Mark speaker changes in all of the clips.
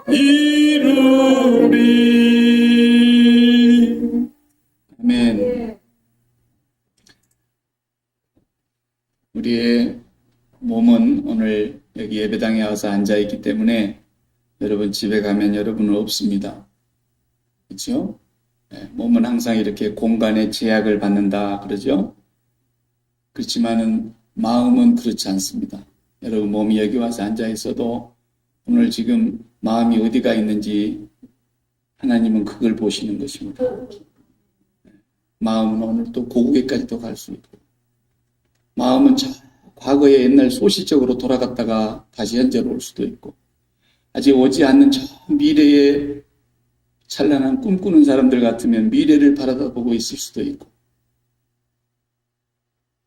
Speaker 1: 이루리. 아멘. 우리의 몸은 오늘 여기 예배당에 와서 앉아있기 때문에 여러분 집에 가면 여러분은 없습니다. 그렇죠? 몸은 항상 이렇게 공간의 제약을 받는다 그러죠? 그렇지만은 마음은 그렇지 않습니다. 여러분 몸이 여기 와서 앉아있어도 오늘 지금 마음이 어디가 있는지 하나님은 그걸 보시는 것입니다. 마음은 오늘 또 고국에까지도 갈 수 있고, 마음은 저 과거의 옛날 소시적으로 돌아갔다가 다시 현재로 올 수도 있고, 아직 오지 않는 저 미래에 찬란한 꿈꾸는 사람들 같으면 미래를 바라보고 있을 수도 있고,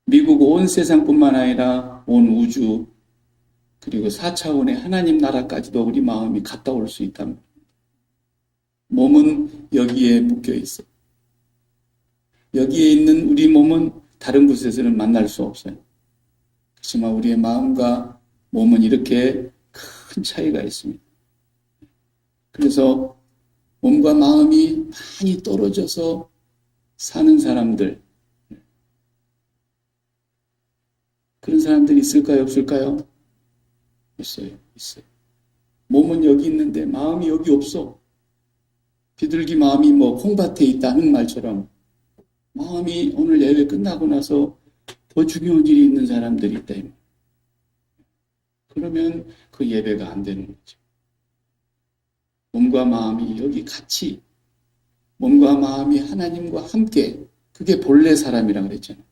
Speaker 1: 미국 온 세상뿐만 아니라 온 우주 그리고 4차원의 하나님 나라까지도 우리 마음이 갔다 올 수 있답니다. 몸은 여기에 묶여 있어요. 여기에 있는 우리 몸은 다른 곳에서는 만날 수 없어요. 그렇지만 우리의 마음과 몸은 이렇게 큰 차이가 있습니다. 그래서 몸과 마음이 많이 떨어져서 사는 사람들, 그런 사람들이 있을까요? 없을까요? 있어요. 몸은 여기 있는데 마음이 여기 없어. 비둘기 마음이 콩밭에 있다는 말처럼 마음이 오늘 예배 끝나고 나서 더 중요한 일이 있는 사람들이 있다. 그러면 그 예배가 안 되는 거죠. 몸과 마음이 여기 같이, 몸과 마음이 하나님과 함께, 그게 본래 사람이라고 그랬잖아요.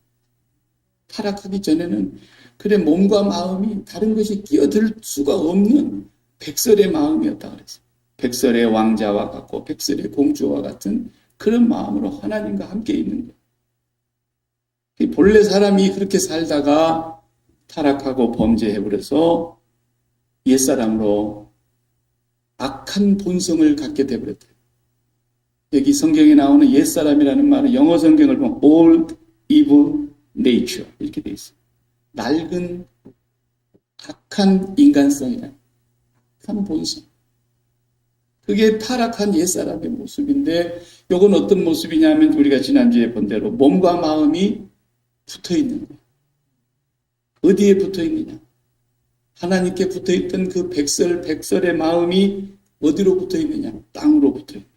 Speaker 1: 타락하기 전에는 그래 몸과 마음이 다른 것이 끼어들 수가 없는 백설의 마음이었다 그랬어요. 백설의 왕자와 같고 백설의 공주와 같은 그런 마음으로 하나님과 함께 있는 거예요. 본래 사람이 그렇게 살다가 타락하고 범죄해버려서 옛사람으로 악한 본성을 갖게 되버렸대요. 여기 성경에 나오는 옛사람이라는 말은 영어 성경을 보면 old evil nature 이렇게 돼 있어요. 낡은 악한 인간성이다. 악한 본성. 그게 타락한 옛사람의 모습인데 이건 어떤 모습이냐면 우리가 지난주에 본 대로 몸과 마음이 붙어있는 거예요. 어디에 붙어있느냐? 하나님께 붙어있던 그 백설의 마음이 어디로 붙어있느냐? 땅으로 붙어있는 거예요.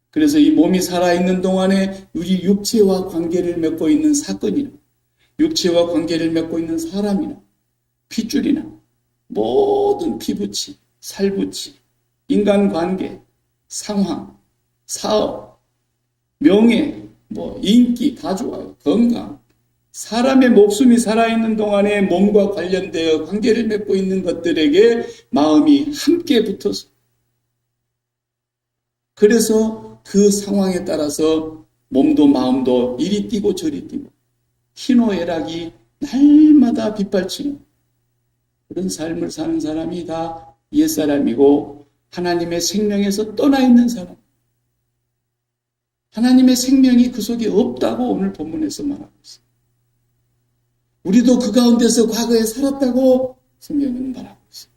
Speaker 1: 그래서 이 몸이 살아있는 동안에 우리 육체와 관계를 맺고 있는 사건이나 육체와 관계를 맺고 있는 사람이나 핏줄이나 모든 피부치, 살부치, 인간관계, 상황, 사업, 명예, 인기, 다 좋아요. 건강. 사람의 목숨이 살아있는 동안에 몸과 관련되어 관계를 맺고 있는 것들에게 마음이 함께 붙어서 그래서 그 상황에 따라서 몸도 마음도 이리 뛰고 저리 뛰고 희노애락이 날마다 빗발치는 그런 삶을 사는 사람이 다 옛사람이고 하나님의 생명에서 떠나 있는 사람. 하나님의 생명이 그 속에 없다고 오늘 본문에서 말하고 있어요. 우리도 그 가운데서 과거에 살았다고 성경은 말하고 있어요.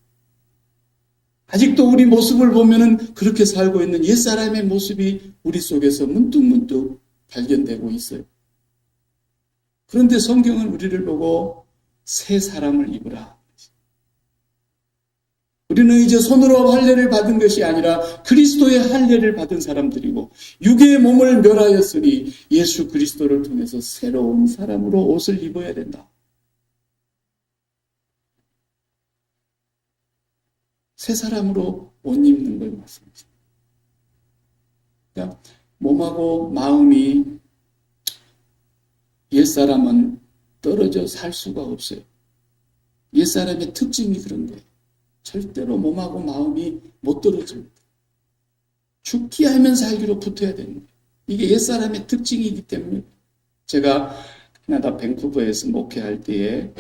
Speaker 1: 아직도 우리 모습을 보면은 그렇게 살고 있는 옛사람의 모습이 우리 속에서 문득문득 발견되고 있어요. 그런데 성경은 우리를 보고 새 사람을 입으라. 우리는 이제 손으로 할례를 받은 것이 아니라 그리스도의 할례를 받은 사람들이고 육의 몸을 멸하였으니 예수 그리스도를 통해서 새로운 사람으로 옷을 입어야 된다. 새 사람으로 옷 입는 걸 말씀하십니다. 그러니까 몸하고 마음이 옛사람은 떨어져 살 수가 없어요. 옛사람의 특징이 그런 거예요. 절대로 몸하고 마음이 못 떨어집니다. 죽기 하면 살기로 붙어야 되는 거예요. 이게 옛사람의 특징이기 때문에 제가 캐나다 밴쿠버에서 목회할 때에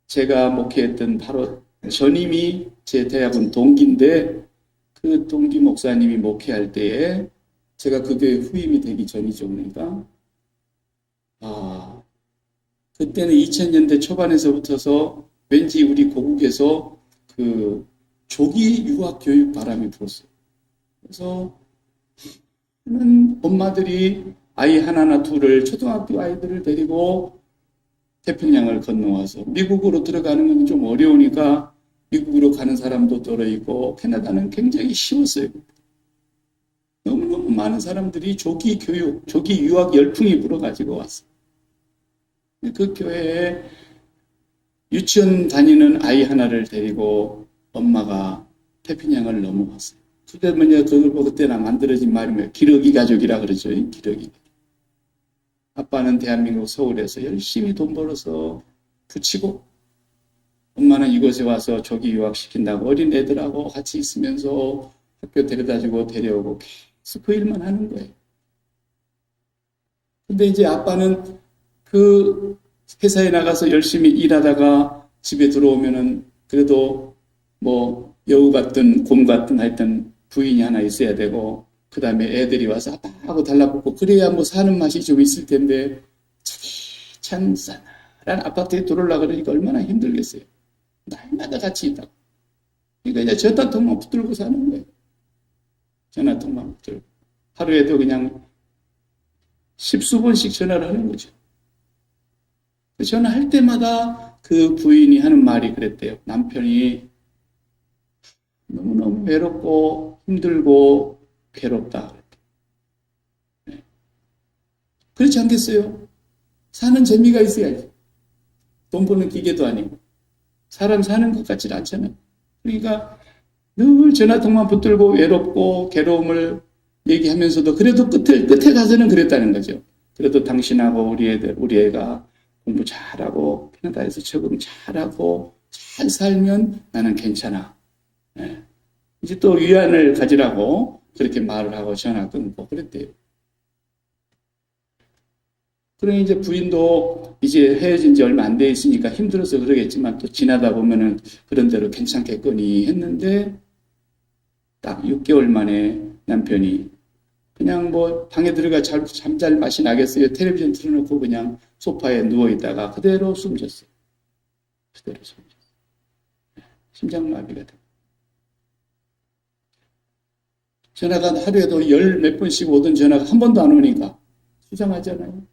Speaker 1: 제가 목회했던 바로 전임이 제 대학원 동기인데 그 동기 목사님이 목회할 때에 제가 그 교회 후임이 되기 전이죠. 그러니까 그때는 2000년대 초반에서부터서 왠지 우리 고국에서 그 조기 유학 교육 바람이 불었어요. 그래서 많은 엄마들이 아이 하나나 둘을 초등학교 아이들을 데리고 태평양을 건너와서 미국으로 들어가는 건 좀 어려우니까 미국으로 가는 사람도 들어있고 캐나다는 굉장히 쉬웠어요. 너무너무 많은 사람들이 조기 교육, 조기 유학 열풍이 불어가지고 왔어요. 그 교회에 유치원 다니는 아이 하나를 데리고 엄마가 태평양을 넘어갔어요. 그때 뭐냐, 그걸 보고 그때나 만들어진 말이 뭐예요? 기러기 가족이라 그러죠. 기러기. 아빠는 대한민국 서울에서 열심히 돈 벌어서 붙이고, 엄마는 이곳에 와서 조기 유학시킨다고 어린 애들하고 같이 있으면서 학교 데려다주고 데려오고 계속 그 일만 하는 거예요. 근데 이제 아빠는 그 회사에 나가서 열심히 일하다가 집에 들어오면은 그래도 뭐 여우 같든 곰 같든 하여튼 부인이 하나 있어야 되고, 그 다음에 애들이 와서 아빠 하고 달라붙고, 그래야 뭐 사는 맛이 좀 있을 텐데, 참 싸늘한 아파트에 들어오려고 그러니까 얼마나 힘들겠어요. 날마다 같이 있다고. 그러니까 이제 전화통만 붙들고 사는 거예요. 전화통만 붙들고. 하루에도 그냥 십수 번씩 전화를 하는 거죠. 전화할 때마다 그 부인이 하는 말이 그랬대요. 남편이 너무너무 외롭고 힘들고 괴롭다 그랬대요. 네. 그렇지 않겠어요? 사는 재미가 있어야지. 돈 버는 기계도 아니고. 사람 사는 것 같지 않잖아요. 그러니까 늘 전화통만 붙들고 외롭고 괴로움을 얘기하면서도 그래도 끝에 가서는 그랬다는 거죠. 그래도 당신하고 우리 애가 공부 잘하고 캐나다에서 적응 잘하고 잘 살면 나는 괜찮아. 네. 이제 또 위안을 가지라고 그렇게 말을 하고 전화 끊고 그랬대요. 그러니 이제 부인도 이제 헤어진 지 얼마 안 돼 있으니까 힘들어서 그러겠지만 또 지나다 보면은 그런 대로 괜찮겠거니 했는데 딱 6개월 만에 남편이 그냥 뭐 방에 들어가 잠잘 맛이 나겠어요. 텔레비전 틀어놓고 그냥 소파에 누워있다가 그대로 숨졌어요. 그대로 숨졌어요. 심장마비가 되고. 전화가 하루에도 열 몇 번씩 오던 전화가 한 번도 안 오니까 수상하잖아요.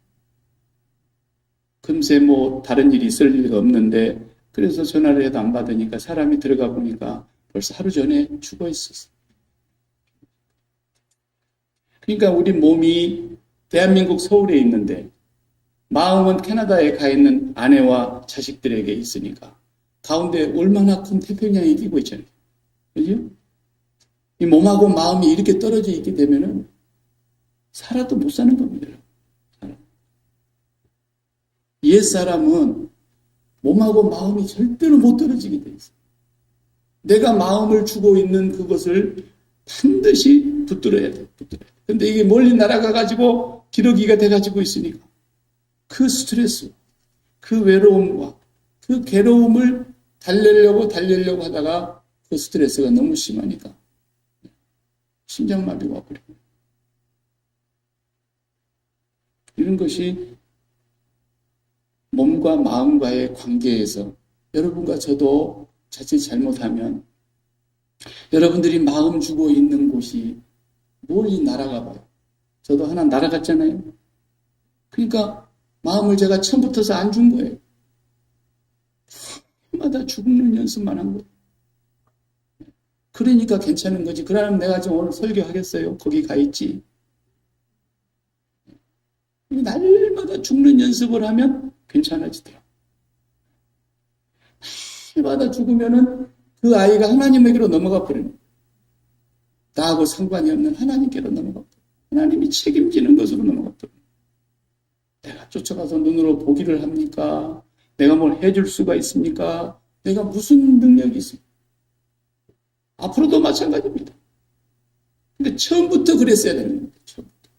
Speaker 1: 금세 뭐 다른 일이 있을 리가 없는데 그래서 전화를 해도 안 받으니까 사람이 들어가 보니까 벌써 하루 전에 죽어 있었어요. 그러니까 우리 몸이 대한민국 서울에 있는데 마음은 캐나다에 가 있는 아내와 자식들에게 있으니까 가운데 얼마나 큰 태평양이 끼고 있잖아요. 그죠? 이 몸하고 마음이 이렇게 떨어져 있게 되면은 살아도 못 사는 겁니다. 옛사람은 몸하고 마음이 절대로 못 떨어지게 돼 있어요. 내가 마음을 주고 있는 그것을 반드시 붙들어야 돼. 근데 이게 멀리 날아가가지고 기러기가 돼가지고 있으니까 그 스트레스, 그 외로움과 그 괴로움을 달래려고 하다가 그 스트레스가 너무 심하니까 심장마비가 와버리고 이런 것이 몸과 마음과의 관계에서 여러분과 저도 자칫 잘못하면 여러분들이 마음 주고 있는 곳이 멀리 날아가 봐요. 저도 하나 날아갔잖아요. 그러니까 마음을 제가 처음부터서 안 준 거예요. 마다 죽는 연습만 한 거예요. 그러니까 괜찮은 거지. 그러면 내가 지금 오늘 설교하겠어요. 거기 가 있지. 날마다 죽는 연습을 하면 괜찮아지더라고요. 날마다 죽으면은 그 아이가 하나님에게로 넘어가 버리는 거예요. 나하고 상관이 없는 하나님께로 넘어가 버려요. 하나님이 책임지는 것으로 넘어가 버려요. 내가 쫓아가서 눈으로 보기를 합니까? 내가 뭘 해줄 수가 있습니까? 내가 무슨 능력이 있습니까? 앞으로도 마찬가지입니다. 근데 처음부터 그랬어야 되는 거예요. 처음부터.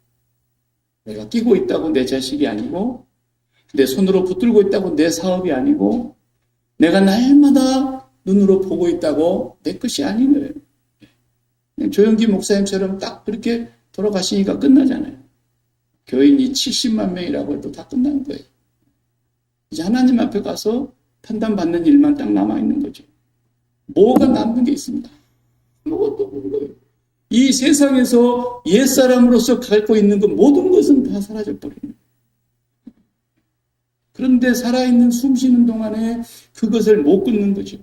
Speaker 1: 내가 끼고 있다고 내 자식이 아니고 내 손으로 붙들고 있다고 내 사업이 아니고 내가 날마다 눈으로 보고 있다고 내 것이 아닌 거예요. 조영기 목사님처럼 딱 그렇게 돌아가시니까 끝나잖아요. 교인이 70만 명이라고 해도 다 끝난 거예요. 이제 하나님 앞에 가서 판단받는 일만 딱 남아있는 거죠. 뭐가 남는 게 있습니다. 아무것도 없는 거예요. 이 세상에서 옛사람으로서 갖고 있는 것 모든 것은 다 사라져버립니다. 그런데 살아있는 숨 쉬는 동안에 그것을 못 끊는 거죠.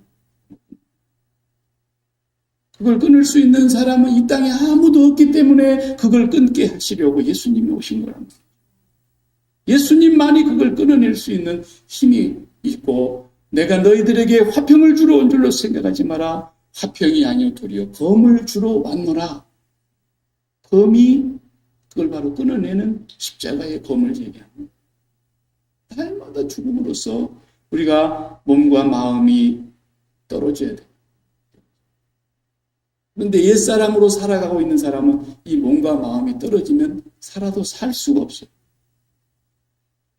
Speaker 1: 그걸 끊을 수 있는 사람은 이 땅에 아무도 없기 때문에 그걸 끊게 하시려고 예수님이 오신 거랍니다. 예수님만이 그걸 끊어낼 수 있는 힘이 있고, 내가 너희들에게 화평을 주러 온 줄로 생각하지 마라. 화평이 아니요 도리어 검을 주러 왔노라. 검이 그걸 바로 끊어내는 십자가의 검을 얘기합니다. 날마다 죽음으로써 우리가 몸과 마음이 떨어져야 돼요. 그런데 옛사람으로 살아가고 있는 사람은 이 몸과 마음이 떨어지면 살아도 살 수가 없어요.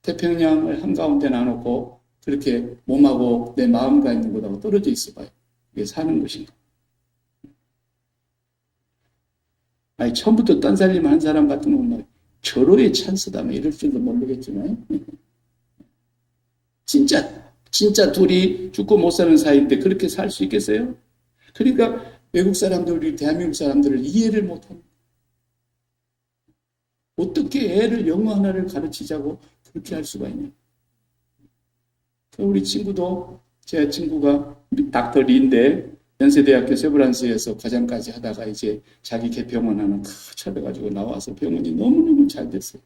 Speaker 1: 태평양을 한가운데 놔놓고 그렇게 몸하고 내 마음과 있는 것하고 떨어져 있어봐요. 이게 사는 것인가? 아니, 처음부터 딴살림 한 사람 같은 건 막 절호의 찬스다 뭐 이럴 줄도 모르겠지만 진짜 둘이 죽고 못 사는 사이인데 그렇게 살 수 있겠어요? 그러니까 외국 사람들, 우리 대한민국 사람들을 이해를 못합니다. 어떻게 애를 영어 하나를 가르치자고 그렇게 할 수가 있냐? 우리 친구도, 제 친구가 닥터 리인데 연세대학교 세브란스에서 과장까지 하다가 이제 자기 개병원 하나 찾아가지고 나와서 병원이 너무너무 잘 됐어요.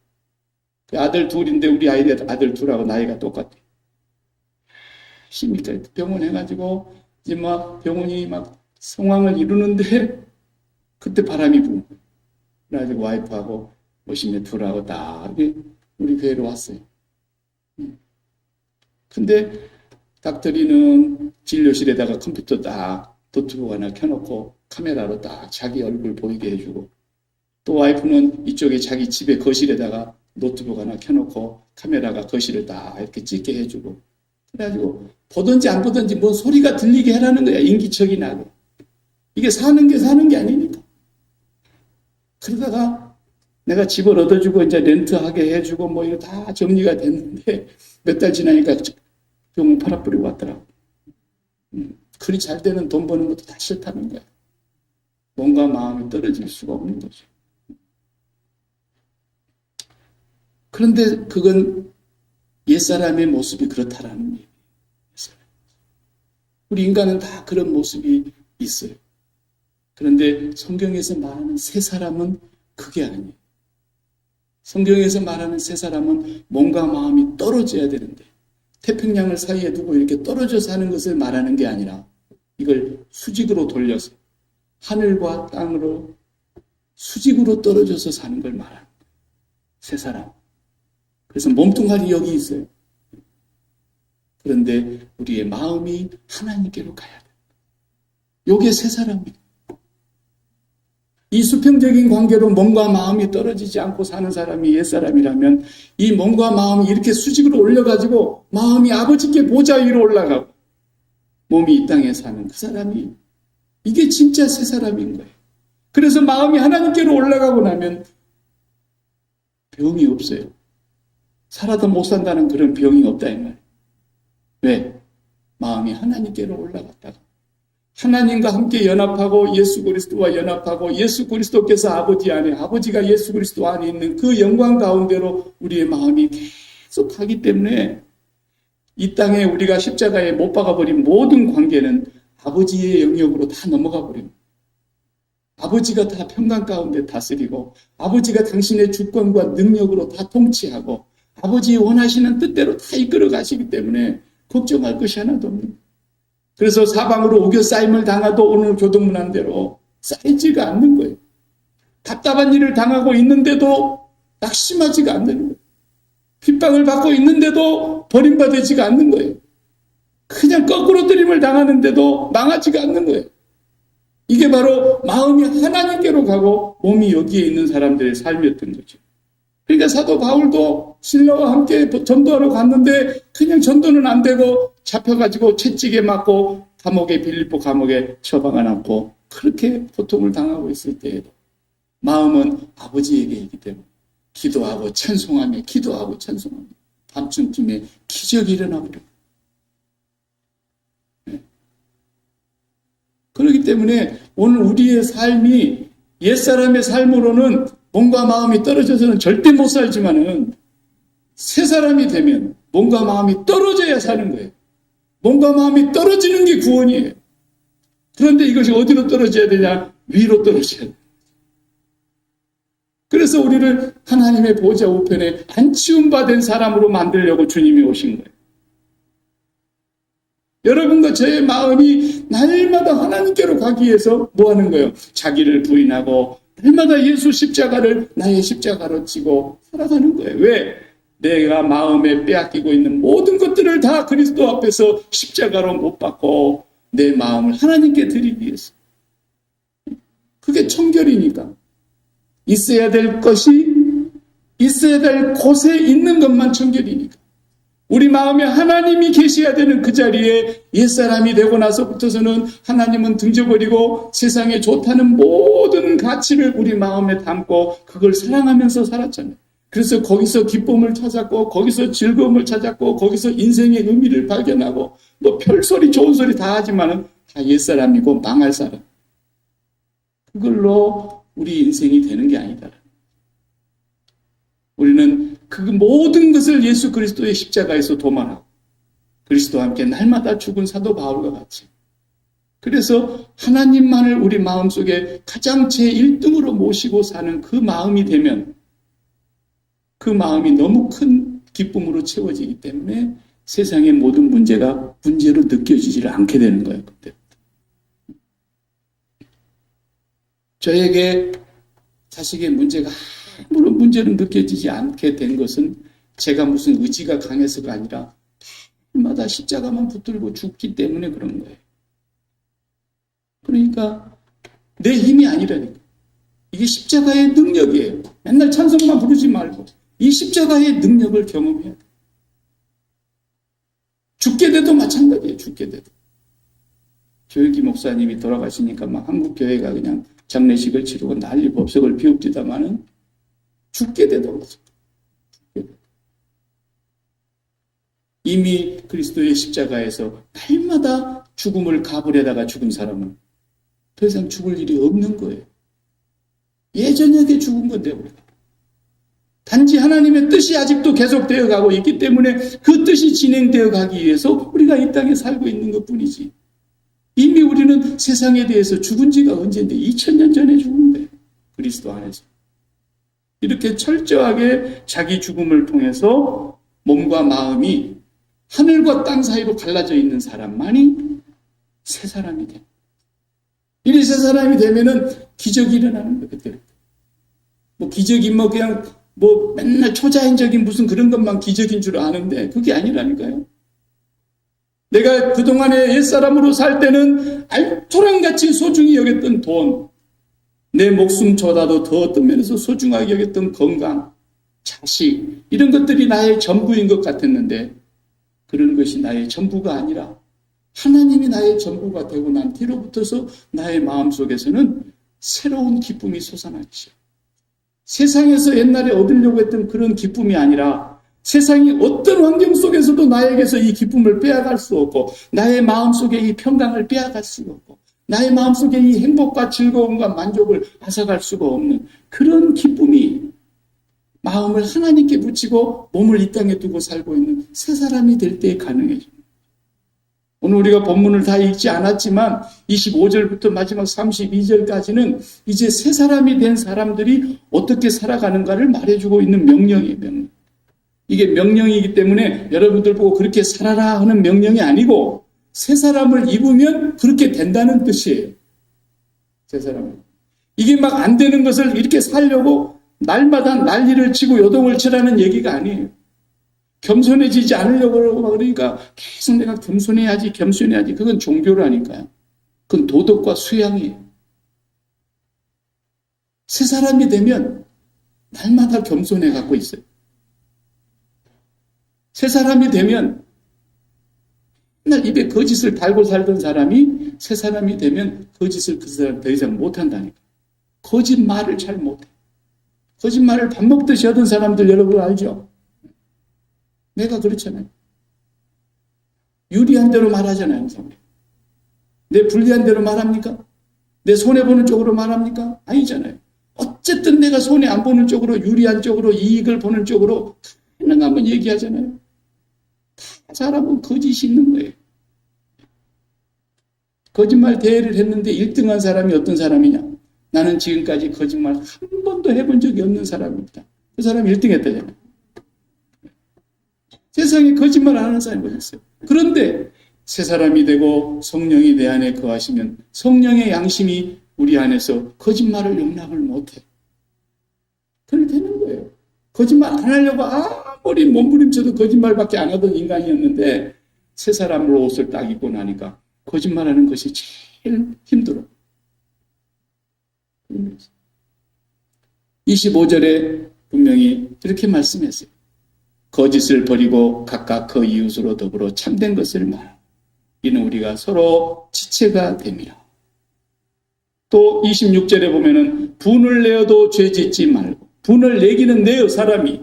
Speaker 1: 그 아들 둘인데 우리 아들 둘하고 나이가 똑같아. 힘이 병원 해가지고 이제 막 병원이 막 성황을 이루는데 그때 바람이 부는 거예요. 그래가지고 와이프하고 멋있는 둘하고 딱 우리 교회로 왔어요. 근데 닥터리는 진료실에다가 컴퓨터 딱 노트북 하나 켜놓고 카메라로 딱 자기 얼굴 보이게 해주고, 또 와이프는 이쪽에 자기 집에 거실에다가 노트북 하나 켜놓고 카메라가 거실을 딱 이렇게 찍게 해주고, 그래가지고 보든지 안 보든지 뭐 소리가 들리게 해라는 거야. 인기척이 나게. 이게 사는 게 아니니까. 그러다가 내가 집을 얻어주고 이제 렌트하게 해주고 뭐 이거 다 정리가 됐는데 몇 달 지나니까 병원 팔아버리고 왔더라고. 그리 잘 되는 돈 버는 것도 다 싫다는 거야. 몸과 마음이 떨어질 수가 없는 거죠. 그런데 그건 옛사람의 모습이 그렇다라는 거예요. 우리 인간은 다 그런 모습이 있어요. 그런데 성경에서 말하는 새 사람은 그게 아니에요. 성경에서 말하는 새 사람은 몸과 마음이 떨어져야 되는데, 태평양을 사이에 두고 이렇게 떨어져 사는 것을 말하는 게 아니라 이걸 수직으로 돌려서 하늘과 땅으로 수직으로 떨어져서 사는 걸 말하는 거예요. 새 사람. 그래서 몸뚱아리 여기 있어요. 그런데 우리의 마음이 하나님께로 가야 돼요. 이게 새 사람이에요. 이 수평적인 관계로 몸과 마음이 떨어지지 않고 사는 사람이 옛사람이라면, 이 몸과 마음이 이렇게 수직으로 올려가지고 마음이 아버지께 보좌 위로 올라가고 몸이 이 땅에 사는 그 사람이, 이게 진짜 새 사람인 거예요. 그래서 마음이 하나님께로 올라가고 나면 병이 없어요. 살아도 못 산다는 그런 병이 없다 이 말이에요. 왜? 마음이 하나님께로 올라갔다가 하나님과 함께 연합하고 예수 그리스도와 연합하고 예수 그리스도께서 아버지 안에, 아버지가 예수 그리스도 안에 있는 그 영광 가운데로 우리의 마음이 계속 가기 때문에 이 땅에 우리가 십자가에 못 박아버린 모든 관계는 아버지의 영역으로 다 넘어가 버립니다. 아버지가 다 평강 가운데 다스리고 아버지가 당신의 주권과 능력으로 다 통치하고 아버지 원하시는 뜻대로 다 이끌어 가시기 때문에 걱정할 것이 하나도 없습니다. 그래서 사방으로 우겨싸임을 당하도 오늘 교동문안대로 쌓이지가 않는 거예요. 답답한 일을 당하고 있는데도 낙심하지가 않는 거예요. 핍박을 받고 있는데도 버림받지가 않는 거예요. 그냥 거꾸로 들임을 당하는데도 망하지가 않는 거예요. 이게 바로 마음이 하나님께로 가고 몸이 여기에 있는 사람들의 삶이었던 거죠. 그러니까 사도 바울도 신라와 함께 전도하러 갔는데 그냥 전도는 안 되고 잡혀가지고 채찍에 맞고 감옥에, 빌립보 감옥에 처방을 안고 그렇게 고통을 당하고 있을 때에도 마음은 아버지에게 있기 때문에 기도하고 찬송하며 밤중쯤에 기적이 일어나버려요. 그렇기 때문에 오늘 우리의 삶이 옛사람의 삶으로는 몸과 마음이 떨어져서는 절대 못 살지만은 새 사람이 되면 몸과 마음이 떨어져야 사는 거예요. 몸과 마음이 떨어지는 게 구원이에요. 그런데 이것이 어디로 떨어져야 되냐? 위로 떨어져야 돼요. 그래서 우리를 하나님의 보좌 우편에 안치움받은 사람으로 만들려고 주님이 오신 거예요. 여러분과 저의 마음이 날마다 하나님께로 가기 위해서 뭐 하는 거예요? 자기를 부인하고 날마다 예수 십자가를 나의 십자가로 지고 살아가는 거예요. 왜? 내가 마음에 빼앗기고 있는 모든 것들을 다 그리스도 앞에서 십자가로 못 박고 내 마음을 하나님께 드리기 위해서. 그게 청결이니까. 있어야 될 것이 있어야 될 곳에 있는 것만 청결이니까. 우리 마음에 하나님이 계셔야 되는 그 자리에 옛사람이 되고 나서부터서는 하나님은 등져버리고 세상에 좋다는 모든 가치를 우리 마음에 담고 그걸 사랑하면서 살았잖아요. 그래서 거기서 기쁨을 찾았고 거기서 즐거움을 찾았고 거기서 인생의 의미를 발견하고 뭐 별소리 좋은 소리 다 하지만은 다 옛사람이고 망할 사람. 그걸로 우리 인생이 되는 게 아니다. 우리는 그 모든 것을 예수 그리스도의 십자가에서 도말하고 그리스도와 함께 날마다 죽은 사도 바울과 같이 그래서 하나님만을 우리 마음속에 가장 제1등으로 모시고 사는 그 마음이 되면 그 마음이 너무 큰 기쁨으로 채워지기 때문에 세상의 모든 문제가 문제로 느껴지지 않게 되는 거예요. 그때. 저에게 자식의 문제가 아무런 문제로 느껴지지 않게 된 것은 제가 무슨 의지가 강해서가 아니라 날마다 십자가만 붙들고 죽기 때문에 그런 거예요. 그러니까 내 힘이 아니라니까. 이게 십자가의 능력이에요. 맨날 찬송만 부르지 말고 이 십자가의 능력을 경험해야 돼. 죽게 돼도 마찬가지예요. 죽게 돼도. 조혁기 목사님이 돌아가시니까 막 한국 교회가 그냥 장례식을 치르고 난리 법석을 비웁디다마는 죽게 돼도 이미 그리스도의 십자가에서 날마다 죽음을 가불에다가 죽은 사람은 더 이상 죽을 일이 없는 거예요. 예전에 죽은 건데 우리가. 단지 하나님의 뜻이 아직도 계속되어 가고 있기 때문에 그 뜻이 진행되어 가기 위해서 우리가 이 땅에 살고 있는 것뿐이지. 이미 우리는 세상에 대해서 죽은 지가 언제인데 2000년 전에 죽은 거예요. 그리스도 안에서. 이렇게 철저하게 자기 죽음을 통해서 몸과 마음이 하늘과 땅 사이로 갈라져 있는 사람만이 새 사람이 돼. 이리 새 사람이 되면은 기적이 일어나는 거예요. 그때. 뭐 기적이 뭐 그냥 뭐 맨날 초자연적인 무슨 그런 것만 기적인 줄 아는데 그게 아니라니까요. 내가 그동안에 옛사람으로 살 때는 알토랑같이 소중히 여겼던 돈, 내 목숨보다도 더 어떤 면에서 소중하게 여겼던 건강, 자식, 이런 것들이 나의 전부인 것 같았는데 그런 것이 나의 전부가 아니라 하나님이 나의 전부가 되고 난 뒤로부터서 나의 마음속에서는 새로운 기쁨이 솟아나기 시작. 세상에서 옛날에 얻으려고 했던 그런 기쁨이 아니라 세상이 어떤 환경 속에서도 나에게서 이 기쁨을 빼앗갈 수 없고 나의 마음속에 이 평강을 빼앗갈 수가 없고 나의 마음속에 이 행복과 즐거움과 만족을 앗아갈 수가 없는 그런 기쁨이 마음을 하나님께 붙이고 몸을 이 땅에 두고 살고 있는 새 사람이 될 때 가능해집니다. 오늘 우리가 본문을 다 읽지 않았지만 25절부터 마지막 32절까지는 이제 새 사람이 된 사람들이 어떻게 살아가는가를 말해주고 있는 명령이에요. 명령. 이게 명령이기 때문에 여러분들 보고 그렇게 살아라 하는 명령이 아니고 새 사람을 입으면 그렇게 된다는 뜻이에요. 새 사람을. 이게 막 안 되는 것을 이렇게 살려고 날마다 난리를 치고 요동을 치라는 얘기가 아니에요. 겸손해지지 않으려고 그러니까 계속 내가 겸손해야지. 그건 종교라니까요. 그건 도덕과 수양이에요. 새 사람이 되면 날마다 겸손해 갖고 있어요. 새 사람이 되면 맨날 입에 거짓을 달고 살던 사람이 새 사람이 되면 거짓을 그 사람 더 이상 못한다니까. 거짓말을 잘 못해. 거짓말을 밥 먹듯이 하던 사람들 여러분 알죠? 내가 그렇잖아요. 유리한 대로 말하잖아요. 항상. 내 불리한 대로 말합니까? 내 손해보는 쪽으로 말합니까? 아니잖아요. 어쨌든 내가 손해 안 보는 쪽으로, 유리한 쪽으로, 이익을 보는 쪽으로 가능하면 얘기하잖아요. 다 사람은 거짓이 있는 거예요. 거짓말 대회를 했는데 1등한 사람이 어떤 사람이냐? 나는 지금까지 거짓말 한 번도 해본 적이 없는 사람입니다. 그 사람이 1등 했다잖아요. 세상에 거짓말 안 하는 사람이 어디 있어요? 그런데 새 사람이 되고 성령이 내 안에 거하시면 성령의 양심이 우리 안에서 거짓말을 용납을 못해. 그렇게 되는 거예요. 거짓말 안 하려고 아무리 몸부림쳐도 거짓말밖에 안 하던 인간이었는데 새 사람으로 옷을 딱 입고 나니까 거짓말하는 것이 제일 힘들어. 25절에 분명히 이렇게 말씀했어요. 거짓을 버리고 각각 그 이웃으로 더불어 참된 것을 말하라. 이는 우리가 서로 지체가 됨이라. 또 26절에 보면은 분을 내어도 죄 짓지 말고, 분을 내기는 내요. 사람이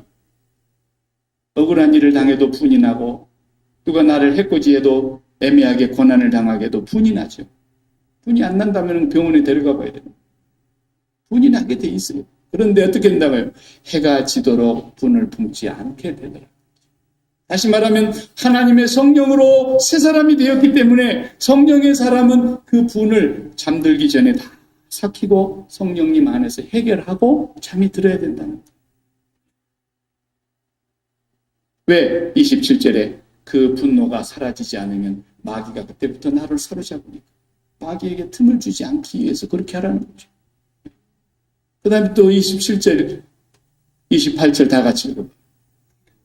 Speaker 1: 억울한 일을 당해도 분이 나고, 누가 나를 해코지해도 애매하게 고난을 당하게도 분이 나죠. 분이 안 난다면 병원에 데려가 봐야 돼요. 분이 나게 돼 있어요. 그런데 어떻게 된다고요? 해가 지도록 분을 품지 않게 되더라. 다시 말하면 하나님의 성령으로 새 사람이 되었기 때문에 성령의 사람은 그 분을 잠들기 전에 다 삭히고 성령님 안에서 해결하고 잠이 들어야 된다는 거예요. 왜? 27절에 그 분노가 사라지지 않으면 마귀가 그때부터 나를 사로잡으니까 마귀에게 틈을 주지 않기 위해서 그렇게 하라는 거죠. 그 다음에 또 27절, 28절 다 같이 읽어봐요.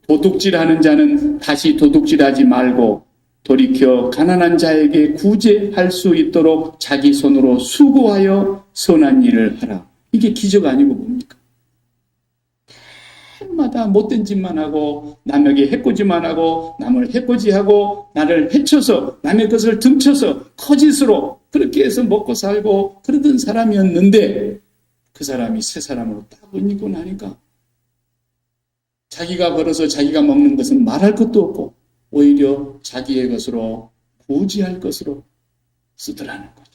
Speaker 1: 도둑질하는 자는 다시 도둑질하지 말고 돌이켜 가난한 자에게 구제할 수 있도록 자기 손으로 수고하여 선한 일을 하라. 이게 기적 아니고 뭡니까? 해마다 못된 짓만 하고 남에게 해코지만 하고 남을 해코지하고 나를 해쳐서 남의 것을 등쳐서 거짓으로 그렇게 해서 먹고 살고 그러던 사람이었는데 그 사람이 새 사람으로 딱 옷 입고 나니까 자기가 벌어서 자기가 먹는 것은 말할 것도 없고 오히려 자기의 것으로 구제할 것으로 쓰더라는 거죠.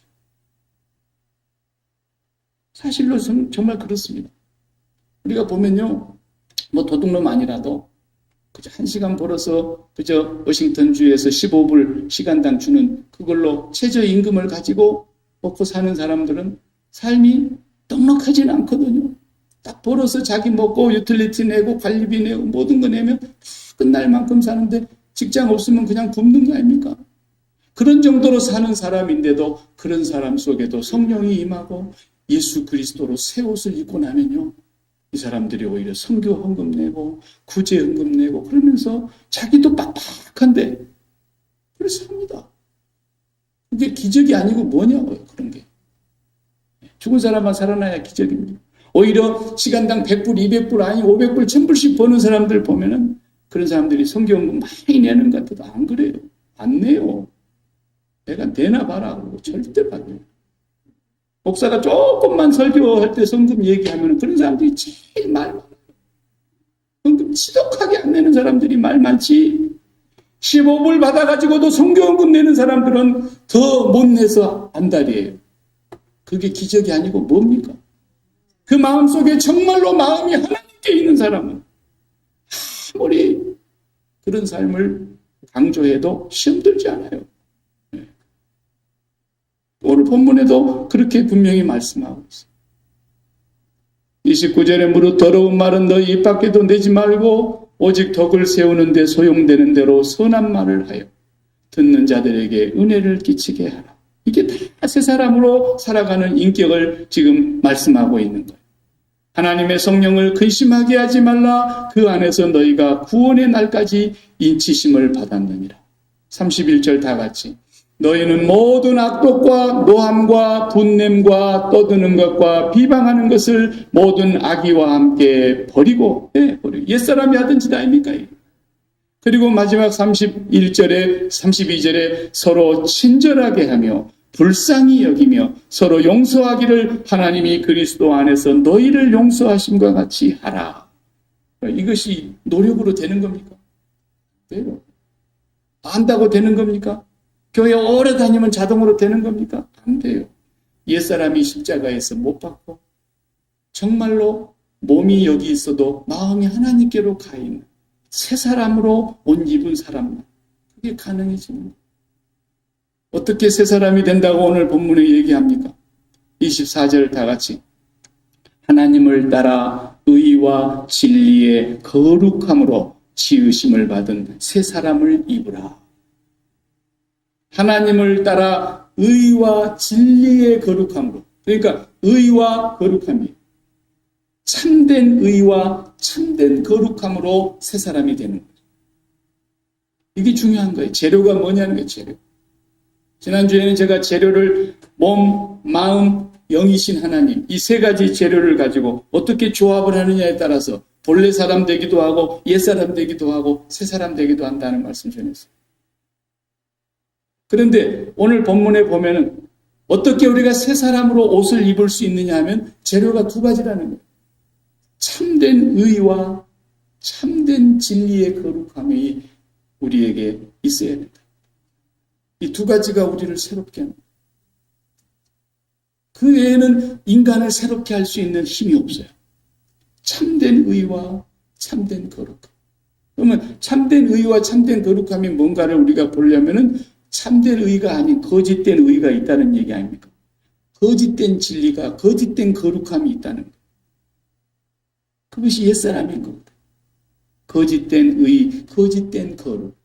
Speaker 1: 사실로 정말 그렇습니다. 우리가 보면요, 뭐 도둑놈 아니라도 그저 1시간 벌어서 그저 워싱턴주에서 15불 시간당 주는 그걸로 최저임금을 가지고 먹고 사는 사람들은 삶이 넉넉하지는 않거든요. 딱 벌어서 자기 먹고 유틸리티 내고 관리비 내고 모든 거 내면 다 끝날 만큼 사는데 직장 없으면 그냥 굶는 거 아닙니까? 그런 정도로 사는 사람인데도 그런 사람 속에도 성령이 임하고 예수 그리스도로 새 옷을 입고 나면요, 이 사람들이 오히려 선교 헌금 내고 구제 헌금 내고 그러면서 자기도 빡빡한데 그래서 삽니다. 그게 기적이 아니고 뭐냐고요, 그런 게. 죽은 사람만 살아나야 기적입니다. 오히려 시간당 100불, 200불, 아니 500불, 1000불씩 버는 사람들 보면은 그런 사람들이 성경금 많이 내는 것 같아도 안 그래요. 안 내요. 내가 내나 봐라 그러고 절대 받아요. 목사가 조금만 설교할 때 성금 얘기하면 그런 사람들이 제일 말 많아요. 성금 지독하게 안 내는 사람들이 말 많지. 15불 받아가지고도 성경금 내는 사람들은 더 못 내서 안달이에요. 그게 기적이 아니고 뭡니까? 그 마음속에 정말로 마음이 하나님께 있는 사람은 아무리 그런 삶을 강조해도 시험 들지 않아요. 오늘 본문에도 그렇게 분명히 말씀하고 있어요. 29절에 무릇 더러운 말은 너희 입 밖에도 내지 말고 오직 덕을 세우는 데 소용되는 대로 선한 말을 하여 듣는 자들에게 은혜를 끼치게 하라. 이게 다 새 사람으로 살아가는 인격을 지금 말씀하고 있는 거예요. 하나님의 성령을 근심하게 하지 말라. 그 안에서 너희가 구원의 날까지 인치심을 받았느니라. 31절 다 같이. 너희는 모든 악독과 노함과 분냄과 떠드는 것과 비방하는 것을 모든 악의와 함께 버리고, 옛사람이 하던 짓 아닙니까? 그리고 마지막 31절에 32절에 서로 친절하게 하며 불쌍히 여기며 서로 용서하기를 하나님이 그리스도 안에서 너희를 용서하심과 같이 하라. 이것이 노력으로 되는 겁니까? 왜요? 안다고 되는 겁니까? 교회 오래 다니면 자동으로 되는 겁니까? 안 돼요. 옛사람이 십자가에서 못 박고 정말로 몸이 여기 있어도 마음이 하나님께로 가 있는 새 사람으로 옷 입은 사람만 그게 가능해지는 거예요. 어떻게 새 사람이 된다고 오늘 본문에 얘기합니까? 24절 다 같이 하나님을 따라 의와 진리의 거룩함으로 지으심을 받은 새 사람을 입으라. 하나님을 따라 의와 진리의 거룩함으로, 그러니까 의와 거룩함이 참된 의와 참된 거룩함으로 새 사람이 되는 거죠. 이게 중요한 거예요. 재료가 뭐냐는 거예요. 재료. 지난주에는 제가 재료를 몸, 마음, 영이신 하나님 이 세 가지 재료를 가지고 어떻게 조합을 하느냐에 따라서 본래 사람 되기도 하고 옛 사람 되기도 하고 새 사람 되기도 한다는 말씀 전했어요. 그런데 오늘 본문에 보면은 어떻게 우리가 새 사람으로 옷을 입을 수 있느냐 하면 재료가 두 가지라는 거예요. 참된 의와 참된 진리의 거룩함이 우리에게 있어야 된다. 이 두 가지가 우리를 새롭게 합니다. 그 외에는 인간을 새롭게 할 수 있는 힘이 없어요. 참된 의와 참된 거룩함. 그러면 참된 의와 참된 거룩함이 뭔가를 우리가 보려면은 참된 의가 아닌 거짓된 의가 있다는 얘기 아닙니까? 거짓된 진리가, 거짓된 거룩함이 있다는 거예요. 그것이 옛사람인 겁니다. 거짓된 의, 거짓된 거룩.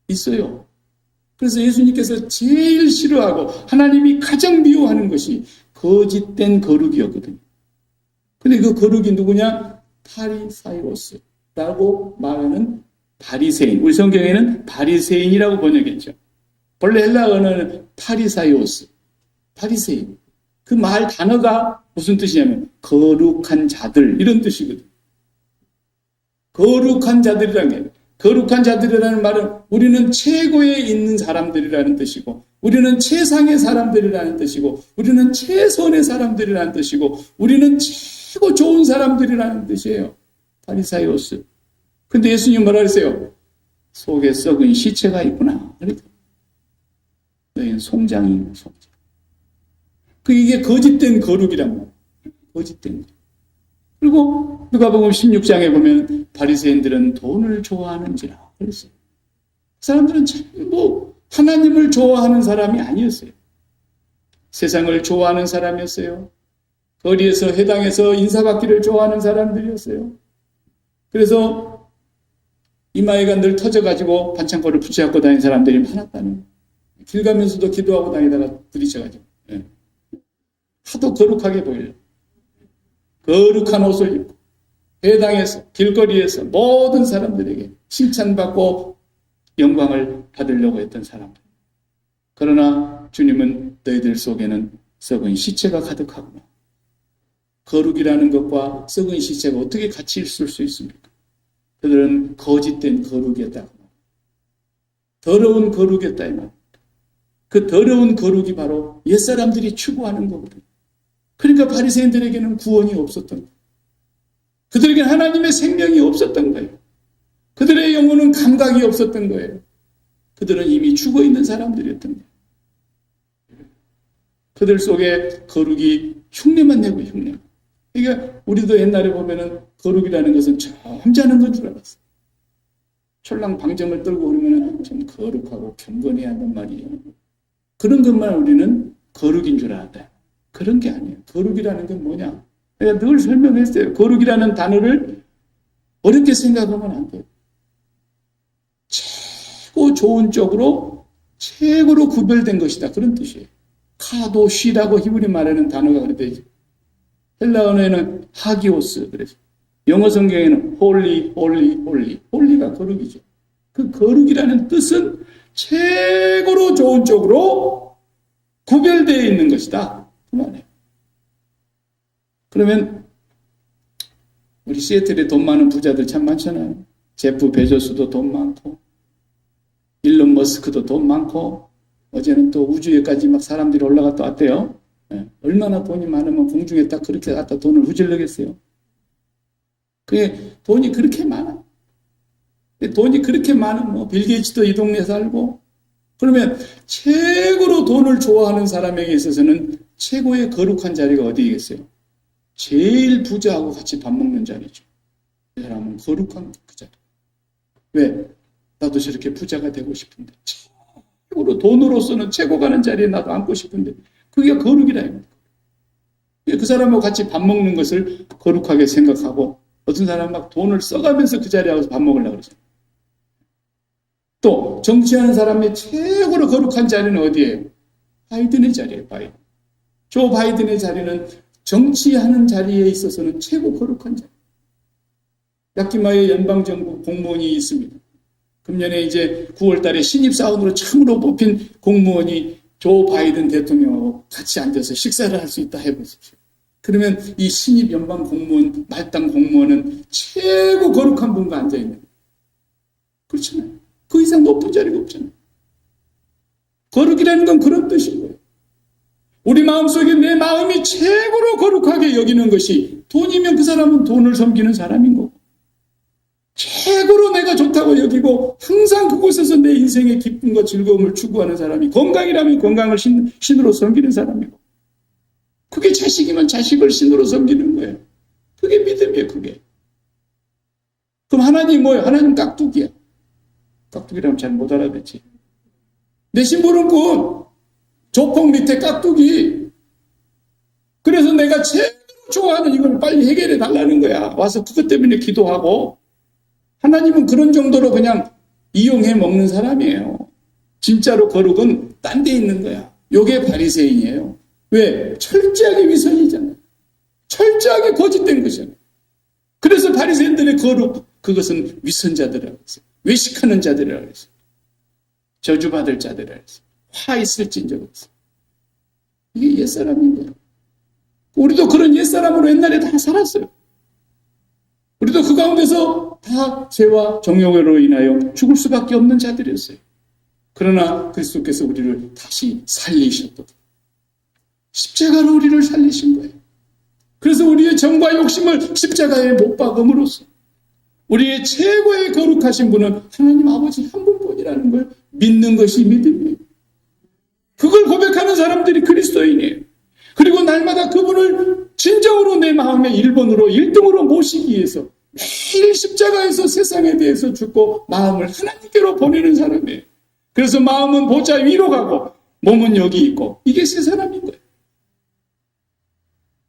Speaker 1: 있어요. 그래서 예수님께서 제일 싫어하고 하나님이 가장 미워하는 것이 거짓된 거룩이었거든요. 근데 그 거룩이 누구냐? 파리사이오스라고 말하는 바리새인. 우리 성경에는 바리새인이라고 번역했죠. 본래 헬라 언어는 파리사이오스, 바리새인. 그 말 단어가 무슨 뜻이냐면 거룩한 자들 이런 뜻이거든요. 거룩한 자들이라는 게 거룩한 자들이라는 말은 우리는 최고에 있는 사람들이라는 뜻이고 우리는 최상의 사람들이라는 뜻이고 우리는 최선의 사람들이라는 뜻이고 우리는 최고 좋은 사람들이라는 뜻이에요. 바리사이오스. 근데 예수님 뭐라 그랬어요? 속에 썩은 시체가 있구나. 그러니까 너희는 송장이에요. 송장. 이게 거짓된 거룩이란 말이에요. 거짓된 거룩. 그리고 누가복음 16장에 보면 바리새인들은 돈을 좋아하는지라 그랬어요. 그 사람들은 전부 하나님을 좋아하는 사람이 아니었어요. 세상을 좋아하는 사람이었어요. 거리에서 회당에서 인사받기를 좋아하는 사람들이었어요. 그래서 이마에가 늘 터져가지고 반창고를 붙여갖고 다니는 사람들이 많았다는 거예요. 길 가면서도 기도하고 다니다가 부딪혀가지고 하도 거룩하게 보여요. 거룩한 옷을 입고 회당에서 길거리에서 모든 사람들에게 칭찬받고 영광을 받으려고 했던 사람들. 그러나 주님은 너희들 속에는 썩은 시체가 가득하구나. 거룩이라는 것과 썩은 시체가 어떻게 같이 있을 수 있습니까? 그들은 거짓된 거룩이었다고. 더러운 거룩이었다 이 말입니다. 그 더러운 거룩이 바로 옛사람들이 추구하는 거거든요. 그러니까 바리새인들에게는 구원이 없었던 거예요. 그들에게는 하나님의 생명이 없었던 거예요. 그들의 영혼은 감각이 없었던 거예요. 그들은 이미 죽어있는 사람들이었던 거예요. 그들 속에 거룩이 흉내만 내고 흉내. 그러니까 우리도 옛날에 보면은 거룩이라는 것은 점잖은 건 줄 알았어요. 철랑 방점을 떨고 그러면은 좀 거룩하고 경건해야 한단 말이에요. 그런 것만 우리는 거룩인 줄 알았다. 그런 게 아니에요. 거룩이라는 건 뭐냐? 내가 늘 설명했어요. 거룩이라는 단어를 어렵게 생각하면 안 돼요. 최고 좋은 쪽으로 최고로 구별된 것이다. 그런 뜻이에요. 카도시라고 히브리 말하는 단어가 그랬대요. 헬라 언어에는 하기오스 그래서 영어 성경에는 홀리가 거룩이죠. 그 거룩이라는 뜻은 최고로 좋은 쪽으로 구별되어 있는 것이다. 그만해요. 그러면 우리 시애틀에 돈 많은 부자들 참 많잖아요. 제프 베조스도 돈 많고 일론 머스크도 돈 많고 어제는 또 우주에까지 막 사람들이 올라갔다 왔대요. 네. 얼마나 돈이 많으면 공중에 딱 그렇게 갖다 돈을 후질러겠어요. 그게 돈이 그렇게 많아. 돈이 그렇게 많으면 뭐 빌 게이츠도 이 동네에 살고 그러면 최고로 돈을 좋아하는 사람에게 있어서는 최고의 거룩한 자리가 어디겠어요? 제일 부자하고 같이 밥 먹는 자리죠. 그 사람은 거룩한 그 자리. 왜? 나도 저렇게 부자가 되고 싶은데. 최고로 돈으로서는 최고 가는 자리에 나도 앉고 싶은데. 그게 거룩이라. 그 사람하고 같이 밥 먹는 것을 거룩하게 생각하고 어떤 사람은 막 돈을 써가면서 그 자리에 가서 밥 먹으려고 그러잖아요. 또 정치하는 사람의 최고로 거룩한 자리는 어디예요? 바이든의 자리예요. 바이든. 조 바이든의 자리는 정치하는 자리에 있어서는 최고 거룩한 자리. 야키마의 연방정부 공무원이 있습니다. 금년에 이제 9월 달에 신입사원으로 처음으로 뽑힌 공무원이 조 바이든 대통령하고 같이 앉아서 식사를 할 수 있다 해보십시오. 그러면 이 신입 연방 공무원, 말단 공무원은 최고 거룩한 분과 앉아있는 거예요. 그렇잖아요. 그 이상 높은 자리가 없잖아요. 거룩이라는 건 그런 뜻인 거예요. 우리 마음속에 내 마음이 최고로 거룩하게 여기는 것이 돈이면 그 사람은 돈을 섬기는 사람인 거고 최고로 내가 좋다고 여기고 항상 그곳에서 내 인생의 기쁨과 즐거움을 추구하는 사람이 건강이라면 건강을 신으로 섬기는 사람이고 그게 자식이면 자식을 신으로 섬기는 거예요. 그게 믿음이에요. 그게. 그럼 하나님 뭐예요? 하나님 깍두기야. 깍두기라면 잘 못 알아듣지. 내 심부름꾼 조폭 밑에 깍두기. 그래서 내가 제일 좋아하는 이걸 빨리 해결해 달라는 거야. 와서 그것 때문에 기도하고 하나님은 그런 정도로 그냥 이용해 먹는 사람이에요. 진짜로 거룩은 딴 데 있는 거야. 요게 바리새인이에요. 왜? 철저하게 위선이잖아요. 철저하게 거짓된 거잖아요. 그래서 바리새인들의 거룩, 그것은 위선자들이라고 했어요. 외식하는 자들이라고 했어요. 저주받을 자들이라고 했어요. 화 있을진저고 했어요. 이게 옛사람인 거예요. 우리도 그런 옛사람으로 옛날에 다 살았어요. 우리도 그 가운데서 다 죄와 정욕으로 인하여 죽을 수밖에 없는 자들이었어요. 그러나 그리스도께서 우리를 다시 살리셨다. 십자가로 우리를 살리신 거예요. 그래서 우리의 정과 욕심을 십자가에 못 박음으로써 우리의 최고의 거룩하신 분은 하나님 아버지 한 분뿐이라는 걸 믿는 것이 믿음이에요. 그걸 고백하는 사람들이 그리스도인이에요. 그리고 날마다 그분을 진정으로 내 마음의 1번으로 1등으로 모시기 위해서 매일 십자가에서 세상에 대해서 죽고 마음을 하나님께로 보내는 사람이에요. 그래서 마음은 보좌 위로 가고 몸은 여기 있고 이게 새 사람인 거예요.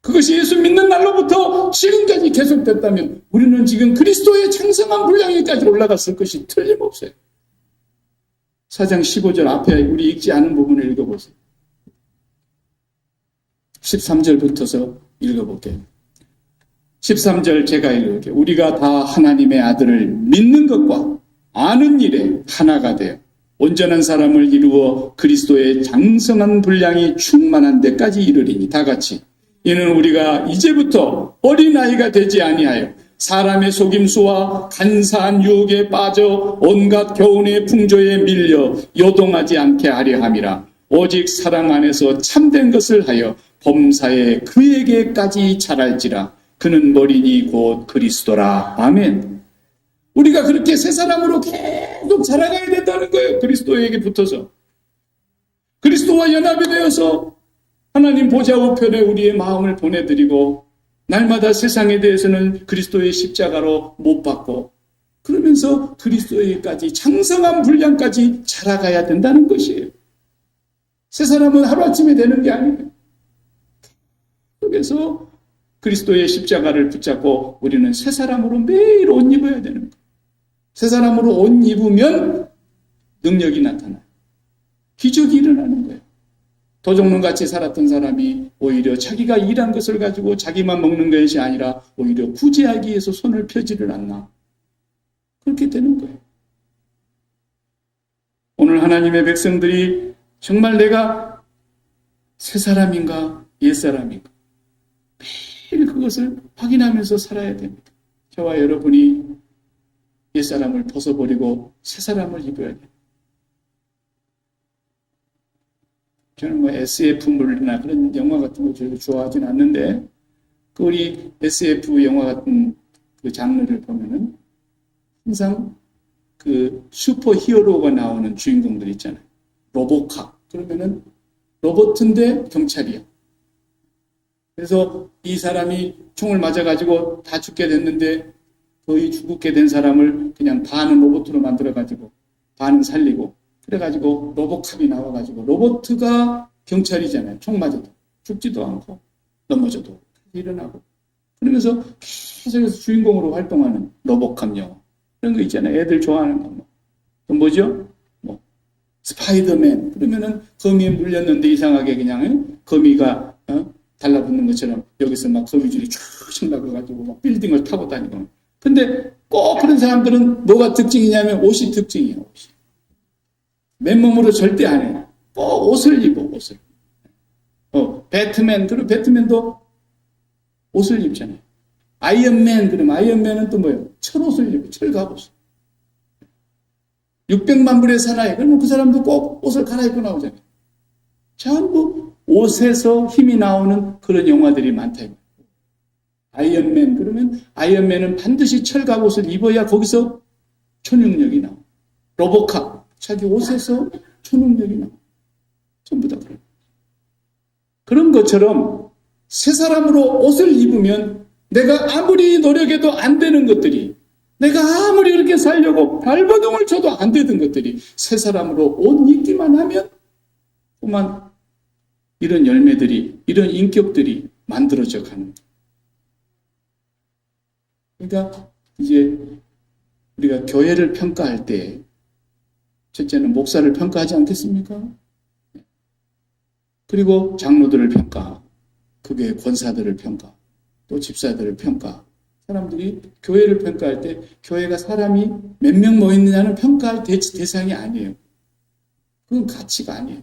Speaker 1: 그것이 예수 믿는 날로부터 지금까지 계속됐다면 우리는 지금 그리스도의 창성한 분량에까지 올라갔을 것이 틀림없어요. 4장 15절 앞에 우리 읽지 않은 부분을 읽어보세요. 13절부터서 읽어볼게요. 13절 제가 읽을게요. 우리가 다 하나님의 아들을 믿는 것과 아는 일에 하나가 되어 온전한 사람을 이루어 그리스도의 장성한 분량이 충만한 데까지 이르리니 다 같이 이는 우리가 이제부터 어린아이가 되지 아니하여 사람의 속임수와 간사한 유혹에 빠져 온갖 교훈의 풍조에 밀려 요동하지 않게 하려 함이라. 오직 사랑 안에서 참된 것을 하여 범사에 그에게까지 자랄지라. 그는 머리니 곧 그리스도라. 아멘. 우리가 그렇게 새 사람으로 계속 자라가야 된다는 거예요. 그리스도에게 붙어서. 그리스도와 연합이 되어서 하나님 보좌 우편에 우리의 마음을 보내드리고 날마다 세상에 대해서는 그리스도의 십자가로 못 박고 그러면서 그리스도에게까지 장성한 분량까지 자라가야 된다는 것이에요. 새 사람은 하루아침에 되는 게 아니에요. 그래서 그리스도의 십자가를 붙잡고 우리는 새 사람으로 매일 옷 입어야 되는 거예요. 새 사람으로 옷 입으면 능력이 나타나요. 기적이 일어나는 거예요. 도적놈같이 살았던 사람이 오히려 자기가 일한 것을 가지고 자기만 먹는 것이 아니라 오히려 구제하기 위해서 손을 펴지를 않나. 그렇게 되는 거예요. 오늘 하나님의 백성들이 정말 내가 새 사람인가 옛 사람인가 매일 그것을 확인하면서 살아야 됩니다. 저와 여러분이 옛 사람을 벗어버리고 새 사람을 입어야 돼요. 저는 뭐 SF물이나 그런 영화 같은 거 별로 좋아하진 않는데, 우리 SF 영화 같은 그 장르를 보면은 항상 그 슈퍼 히어로가 나오는 주인공들 있잖아요. 로보캅. 그러면은 로봇인데 경찰이야. 그래서 이 사람이 총을 맞아가지고 다 죽게 됐는데 거의 죽게 된 사람을 그냥 반은 로봇으로 만들어가지고 반은 살리고 그래가지고 로보캅이 나와가지고 로봇가 경찰이잖아요. 총 맞아도 죽지도 않고 넘어져도 일어나고 그러면서 계속해서 주인공으로 활동하는 로보캅 영화 그런 거 있잖아요. 애들 좋아하는 거 또 뭐죠? 뭐 스파이더맨 그러면은 거미에 물렸는데 이상하게 그냥 거미가 달라붙는 것처럼 여기서 막 거미줄이 쭉 나가가지고 막 빌딩을 타고 다니고 근데 꼭 그런 사람들은 뭐가 특징이냐면 옷이 특징이에요. 옷이. 맨몸으로 절대 안 해요. 꼭 옷을 입어, 옷을. 배트맨, 그리고 배트맨도 옷을 입잖아요. 아이언맨, 그럼 아이언맨은 또 뭐예요? 철옷을 입어, 철갑옷. 600만 불의 사나이, 그러면 그 사람도 꼭 옷을 갈아입고 나오잖아요. 전부 옷에서 힘이 나오는 그런 영화들이 많다. 아이언맨, 그러면 아이언맨은 반드시 철갑옷을 입어야 거기서 초능력이 나와. 로보캅, 자기 옷에서 초능력이 나와. 전부 다 그래요. 그런 것처럼 새 사람으로 옷을 입으면 내가 아무리 노력해도 안 되는 것들이 내가 아무리 그렇게 살려고 발버둥을 쳐도 안 되던 것들이 새 사람으로 옷 입기만 하면 그만 이런 열매들이 이런 인격들이 만들어져 가는 거예요. 그러니까 이제 우리가 교회를 평가할 때 첫째는 목사를 평가하지 않겠습니까? 그리고 장로들을 평가, 그 교회 권사들을 평가, 또 집사들을 평가. 사람들이 교회를 평가할 때 교회가 사람이 몇 명 모였느냐는 평가할 대상이 아니에요. 그건 가치가 아니에요.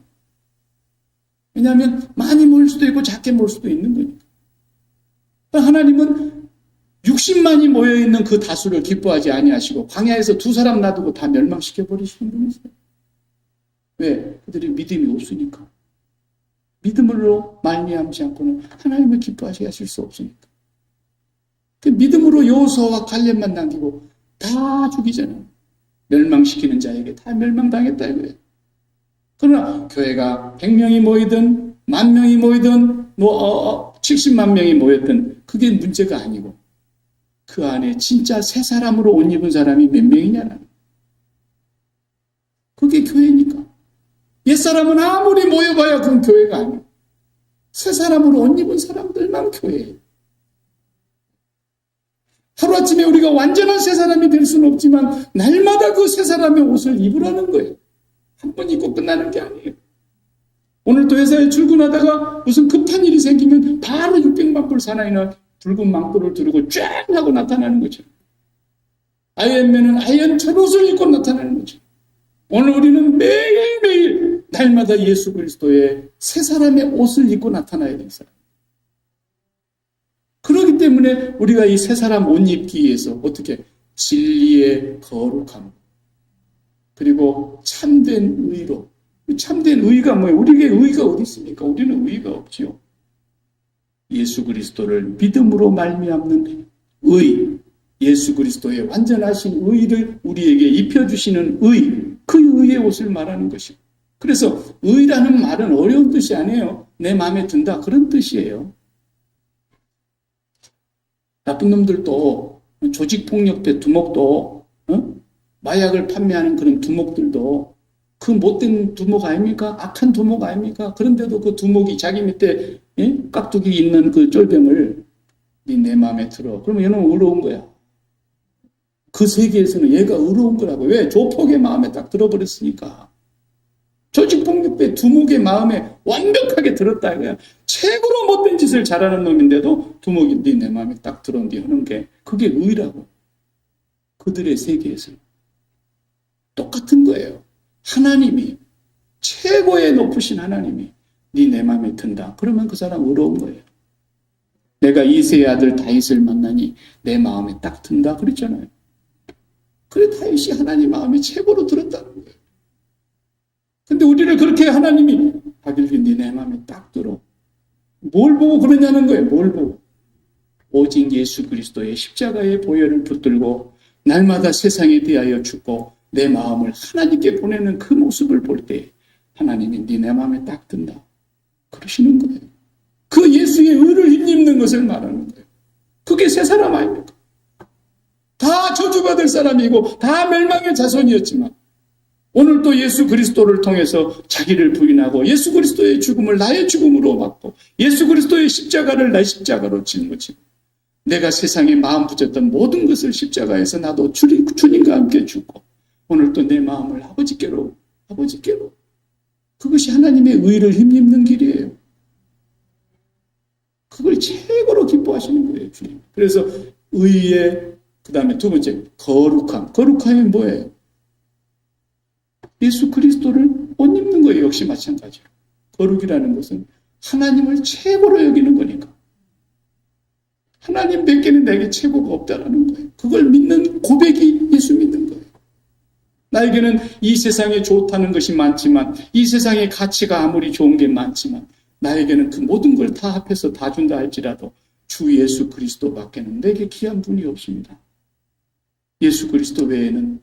Speaker 1: 왜냐하면 많이 모일 수도 있고 작게 모일 수도 있는 거니까. 하나님은 60만이 모여있는 그 다수를 기뻐하지 아니하시고 광야에서 2사람 놔두고 다 멸망시켜버리시는 분이세요. 왜? 그들이 믿음이 없으니까. 믿음으로 말미암지 않고는 하나님을 기뻐하시게 하실 수 없으니까. 그 믿음으로 여호수아와 갈렙만 남기고 다 죽이잖아요. 멸망시키는 자에게 다 멸망당했다 이거예요. 그러나 교회가 100명이 모이든 10,000명이 모이든 70만 명이 모였든 그게 문제가 아니고 그 안에 진짜 새 사람으로 옷 입은 사람이 몇 명이냐는 그게 교회니까. 옛사람은 아무리 모여봐야 그건 교회가 아니에요. 새 사람으로 옷 입은 사람들만 교회예요. 하루아침에 우리가 완전한 새 사람이 될 수는 없지만 날마다 그 새 사람의 옷을 입으라는 거예요. 한 번 입고 끝나는 게 아니에요. 오늘도 회사에 출근하다가 무슨 급한 일이 생기면 바로 600만 불 사나이나 붉은 망토를 두르고 쫙 하고 나타나는 거죠. 아이언맨은 아이언 철옷을 입고 나타나는 거죠. 오늘 우리는 매일매일 날마다 예수 그리스도의 새 사람의 옷을 입고 나타나야 되는 사람. 그렇기 때문에 우리가 이 새 사람 옷 입기 위해서 어떻게 진리의 거룩함 그리고 참된 의로 참된 의가 뭐예요? 우리에게 의가 어디 있습니까? 우리는 의가 없지요. 예수 그리스도를 믿음으로 말미암는 의, 예수 그리스도의 완전하신 의를 우리에게 입혀주시는 의, 그 의의 옷을 말하는 것이고 그래서 의라는 말은 어려운 뜻이 아니에요. 내 마음에 든다 그런 뜻이에요. 나쁜 놈들도 조직폭력배 두목도 마약을 판매하는 그런 두목들도 그 못된 두목 아닙니까? 악한 두목 아닙니까? 그런데도 그 두목이 자기 밑에 깍두기 있는 그 쫄병을 내 마음에 들어. 그러면 얘는 의로운 거야. 그 세계에서는 얘가 의로운 거라고. 왜? 조폭의 마음에 딱 들어버렸으니까. 조직폭력배 두목의 마음에 완벽하게 들었다 이거야. 최고로 못된 짓을 잘하는 놈인데도 두목이 내 마음에 딱 들어온뒤 하는 게 그게 의라고. 그들의 세계에서 똑같은 거예요. 하나님이 최고의 높으신 하나님이 내 마음에 든다. 그러면 그 사람 의로운 거예요. 내가 이새의 아들 다윗을 만나니 내 마음에 딱 든다 그랬잖아요. 그래 다윗이 하나님 마음에 최고로 들었다는 거예요. 근데 우리를 그렇게 하나님이 하길래 내 마음에 딱 들어. 뭘 보고 그러냐는 거예요. 뭘 보고. 오직 예수 그리스도의 십자가의 보혈을 붙들고 날마다 세상에 대하여 죽고 내 마음을 하나님께 보내는 그 모습을 볼 때 하나님이 네 마음에 딱 든다. 그러시는 거예요. 그 예수의 의를 힘입는 것을 말하는 거예요. 그게 새 사람 아닙니까? 다 저주받을 사람이고 다 멸망의 자손이었지만 오늘 또 예수 그리스도를 통해서 자기를 부인하고 예수 그리스도의 죽음을 나의 죽음으로 받고 예수 그리스도의 십자가를 나의 십자가로 짊어지고 내가 세상에 마음 붙였던 모든 것을 십자가에서 나도 주님과 함께 죽고 오늘 또 내 마음을 아버지께로 그것이 하나님의 의를 힘입는 길이에요. 그걸 최고로 기뻐하시는 거예요, 주님. 그래서 의의 그 다음에 두 번째 거룩함. 거룩함이 뭐예요? 예수 그리스도를 옷 입는 거예요. 역시 마찬가지로. 거룩이라는 것은 하나님을 최고로 여기는 거니까. 하나님 밖에는 내게 최고가 없다라는 거예요. 그걸 믿는 고백이 예수 믿는 거예요. 나에게는 이 세상에 좋다는 것이 많지만 이 세상의 가치가 아무리 좋은 게 많지만 나에게는 그 모든 걸 다 합해서 다 준다 할지라도 주 예수 그리스도밖에는 내게 귀한 분이 없습니다. 예수 그리스도 외에는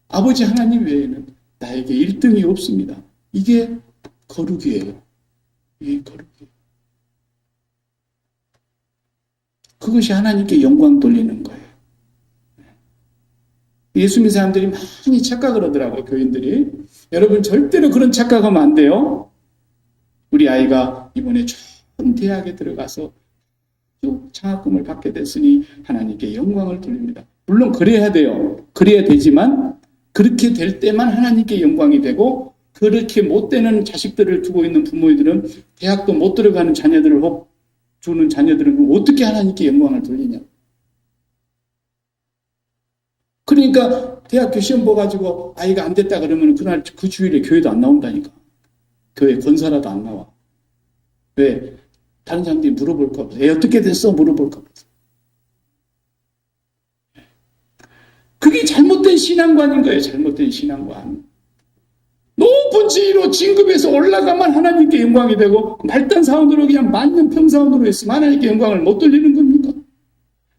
Speaker 1: 아버지 하나님 외에는 나에게 1등이 없습니다. 이게 거룩이에요. 이게 거룩이에요. 그것이 하나님께 영광 돌리는 거예요. 예수 믿는 사람들이 많이 착각을 하더라고요. 교인들이. 여러분 절대로 그런 착각하면 안 돼요. 우리 아이가 이번에 좋은 대학에 들어가서 장학금을 받게 됐으니 하나님께 영광을 돌립니다. 물론 그래야 돼요. 그래야 되지만 그렇게 될 때만 하나님께 영광이 되고 그렇게 못 되는 자식들을 두고 있는 부모들은 대학도 못 들어가는 자녀들을 주는 자녀들은 어떻게 하나님께 영광을 돌리냐. 그러니까 대학교 시험 봐가지고 아이가 안 됐다 그러면 그날 그 주일에 교회도 안 나온다니까. 교회 권사라도 안 나와. 왜? 다른 사람들이 물어볼까 봐. 애 어떻게 됐어? 물어볼까 봐. 그게 잘못된 신앙관인 거예요. 잘못된 신앙관. 높은 지위로 진급해서 올라가면 하나님께 영광이 되고 말단 사원으로 그냥 만년 평사원으로 했으면 하나님께 영광을 못 돌리는 겁니까?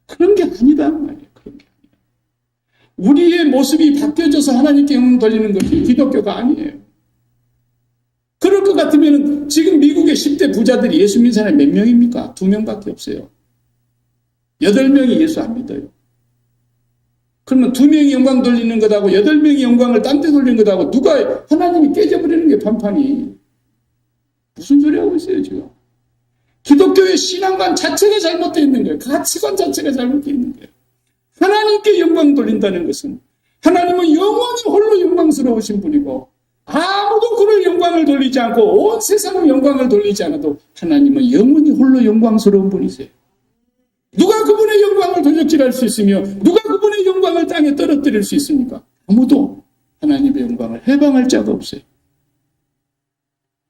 Speaker 1: 그런 게 아니다 말이에요. 그런 게 아니다. 우리의 모습이 바뀌어져서 하나님께 영광 돌리는 것이 기독교가 아니에요. 그럴 것 같으면 지금 미국의 10대 부자들이 예수 믿는 사람이 몇 명입니까? 2명밖에 없어요. 8명이 예수 안 믿어요. 그러면 2명이 영광 돌리는 것하고 8명이 영광을 딴 데 돌리는 것하고 누가 하나님이 깨져버리는 게 판판이. 무슨 소리 하고 있어요 지금. 기독교의 신앙관 자체가 잘못되어 있는 거예요. 가치관 자체가 잘못되어 있는 거예요. 하나님께 영광 돌린다는 것은 하나님은 영원히 홀로 영광스러우신 분이고 아무도 그를 영광을 돌리지 않고 온 세상은 영광을 돌리지 않아도 하나님은 영원히 홀로 영광스러운 분이세요. 누가 그분의 영광을 도적질할 수 있으며 누가 그분의 영광을 땅에 떨어뜨릴 수 있습니까? 아무도 하나님의 영광을 해방할 자가 없어요.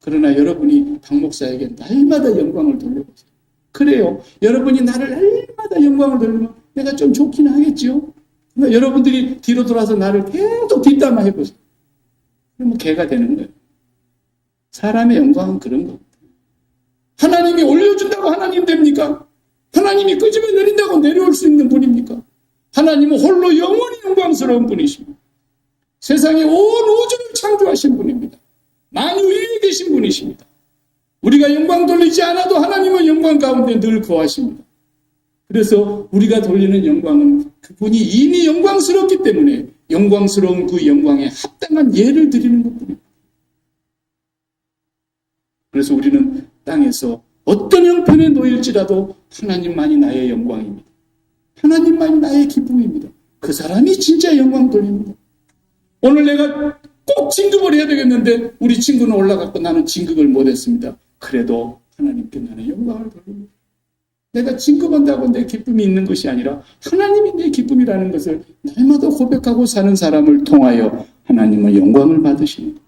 Speaker 1: 그러나 여러분이 박 목사에게 날마다 영광을 돌려보세요. 그래요. 여러분이 나를 날마다 영광을 돌리면 내가 좀 좋긴 하겠죠. 그러나 여러분들이 뒤로 돌아서 나를 계속 뒷담화 해보세요. 그러면 개가 되는 거예요. 사람의 영광은 그런 겁니다. 하나님이 올려준다고 하나님 됩니까? 하나님이 끄집어 내린다고 내려올 수 있는 분입니까? 하나님은 홀로 영원히 영광스러운 분이십니다. 세상에 온 우주를 창조하신 분입니다. 만유 위에 계신 분이십니다. 우리가 영광 돌리지 않아도 하나님은 영광 가운데 늘 거하십니다. 그래서 우리가 돌리는 영광은 그분이 이미 영광스럽기 때문에 영광스러운 그 영광에 합당한 예를 드리는 것뿐입니다. 그래서 우리는 땅에서 어떤 형편에 놓일지라도 하나님만이 나의 영광입니다. 하나님만이 나의 기쁨입니다. 그 사람이 진짜 영광 돌립니다. 오늘 내가 꼭 진급을 해야 되겠는데 우리 친구는 올라갔고 나는 진급을 못했습니다. 그래도 하나님께 나는 영광을 돌립니다. 내가 진급한다고 내 기쁨이 있는 것이 아니라 하나님이 내 기쁨이라는 것을 날마다 고백하고 사는 사람을 통하여 하나님은 영광을 받으십니다.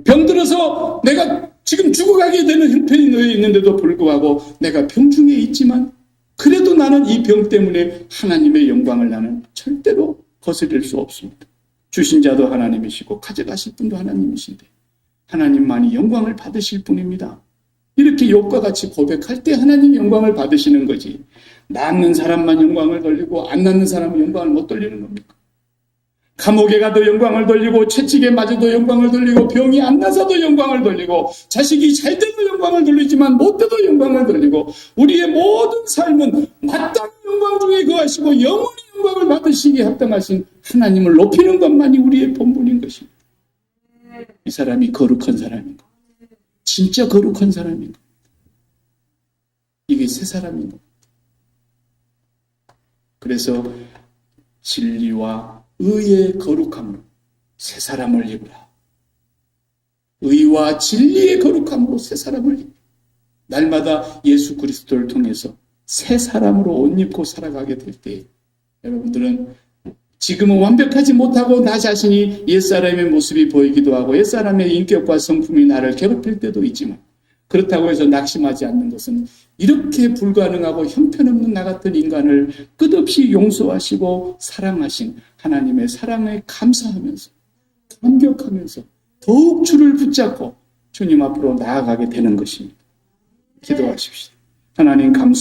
Speaker 1: 병들어서 내가 지금 죽어가게 되는 형편이 놓여 있는데도 불구하고 내가 병중에 있지만 그래도 나는 이 병 때문에 하나님의 영광을 나는 절대로 거스릴 수 없습니다. 주신 자도 하나님이시고 가져가실 분도 하나님이신데 하나님만이 영광을 받으실 분입니다. 이렇게 욥과 같이 고백할 때 하나님 영광을 받으시는 거지. 낳는 사람만 영광을 돌리고 안 낳는 사람은 영광을 못 돌리는 겁니까? 감옥에 가도 영광을 돌리고 채찍에 맞아도 영광을 돌리고 병이 안 나서도 영광을 돌리고 자식이 잘 돼도 영광을 돌리지만 못 돼도 영광을 돌리고 우리의 모든 삶은 마땅한 영광 중에 거하시고 영원히 영광을 받으시기에 합당하신 하나님을 높이는 것만이 우리의 본분인 것입니다. 이 사람이 거룩한 사람인 것, 진짜 거룩한 사람인 것, 이게 새 사람인 것. 그래서 진리와 의의 거룩함으로 새 사람을 입으라. 의와 진리의 거룩함으로 새 사람을 입으라. 날마다 예수 그리스도를 통해서 새 사람으로 옷 입고 살아가게 될 때 여러분들은 지금은 완벽하지 못하고 나 자신이 옛사람의 모습이 보이기도 하고 옛사람의 인격과 성품이 나를 괴롭힐 때도 있지만 그렇다고 해서 낙심하지 않는 것은 이렇게 불가능하고 형편없는 나 같은 인간을 끝없이 용서하시고 사랑하신 하나님의 사랑에 감사하면서 감격하면서 더욱 주를 붙잡고 주님 앞으로 나아가게 되는 것입니다. 기도하십시오. 하나님 감사